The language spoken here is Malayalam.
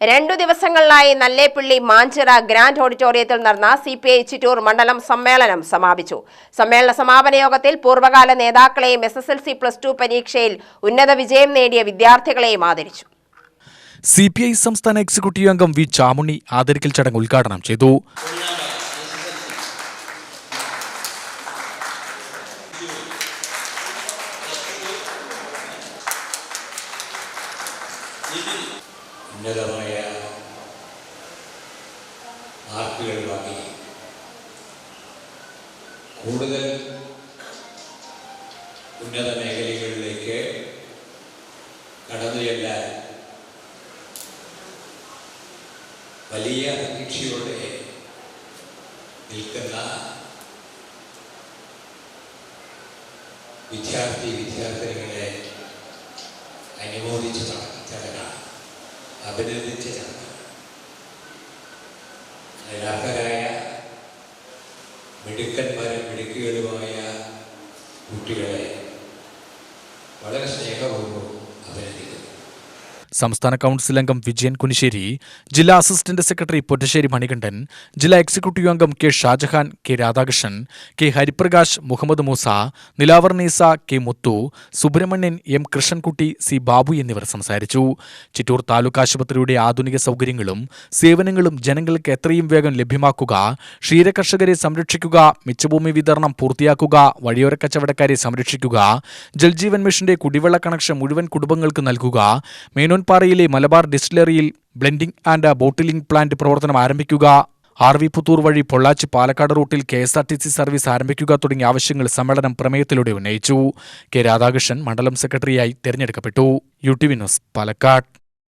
2 ദിവസങ്ങളിലായി നല്ലേപ്പിള്ളി മാഞ്ചിറ ഗ്രാൻഡ് ഓഡിറ്റോറിയത്തിൽ നടന്ന CPI ചിറ്റൂർ മണ്ഡലം സമ്മേളനം സമാപിച്ചു. സമ്മേളന സമാപന യോഗത്തിൽ പൂർവ്വകാല നേതാക്കളെയും SSLC +2 പരീക്ഷയിൽ ഉന്നത വിജയം നേടിയ വിദ്യാർത്ഥികളെയും ആദരിച്ചു. CPI സംസ്ഥാന എക്സിക്യൂട്ടീവ് അംഗം വി ചാമുണ്ണി ആദരിക്കൽ ചടങ്ങ് ഉദ്ഘാടനം ചെയ്തു. ഉന്നതമായ മാർക്കുകൾ വാങ്ങി കൂടുതൽ ഉന്നത മേഖലകളിലേക്ക് കടന്നു ചെല്ലാൻ വലിയ പ്രതീക്ഷയോടെ നിൽക്കുന്ന വിദ്യാർത്ഥിനികളെ അനുമോദിച്ച ചടങ്ങാണ്, അഭിനന്ദിച്ച ചടങ്ങ്. അർഹരായ മിടുക്കന്മാരും മിടുക്കുകളുമായ കുട്ടികളെ വളരെ സ്നേഹപൂർവ്വം അഭിനന്ദിക്കുന്നു. സംസ്ഥാന കൗൺസിൽ അംഗം വിജയൻ കുനിശ്ശേരി, ജില്ലാ അസിസ്റ്റന്റ് സെക്രട്ടറി പൊറ്റശ്ശേരി മണികണ്ഠൻ, ജില്ലാ എക്സിക്യൂട്ടീവ് അംഗം K Shajahan, K Radhakrishnan, K Hariprakash, Muhammad Moosa, Nilavar Neesa, K Muthu, Subrahmanyan, M Krishnankutty, C Babu എന്നിവർ സംസാരിച്ചു. ചിറ്റൂർ താലൂക്ക് ആശുപത്രിയുടെ ആധുനിക സൗകര്യങ്ങളും സേവനങ്ങളും ജനങ്ങൾക്ക് എത്രയും വേഗം ലഭ്യമാക്കുക, ക്ഷീരകർഷകരെ സംരക്ഷിക്കുക, മിച്ചഭൂമി വിതരണം പൂർത്തിയാക്കുക, വഴിയോര കച്ചവടക്കാരെ സംരക്ഷിക്കുക, ജൽജീവൻ മിഷന്റെ കുടിവെള്ള കണക്ഷൻ മുഴുവൻ കുടുംബങ്ങൾക്ക് നൽകുക, മേനോൻപാറയിലെ മലബാർ ഡിസ്റ്റിലറിയിൽ ബ്ലെൻഡിംഗ് ആൻഡ് ബോട്ടിലിംഗ് പ്ലാന്റ് പ്രവർത്തനം ആരംഭിക്കുക, RV പുത്തൂർ വഴി പൊള്ളാച്ചി പാലക്കാട് റൂട്ടിൽ KSRTC സർവീസ് ആരംഭിക്കുക തുടങ്ങിയ ആവശ്യങ്ങൾ സമ്മേളനം പ്രമേയത്തിലൂടെ ഉന്നയിച്ചു. കെ രാധാകൃഷ്ണൻ മണ്ഡലം സെക്രട്ടറിയായി തെരഞ്ഞെടുക്കപ്പെട്ടു. UTV news, Palakkad.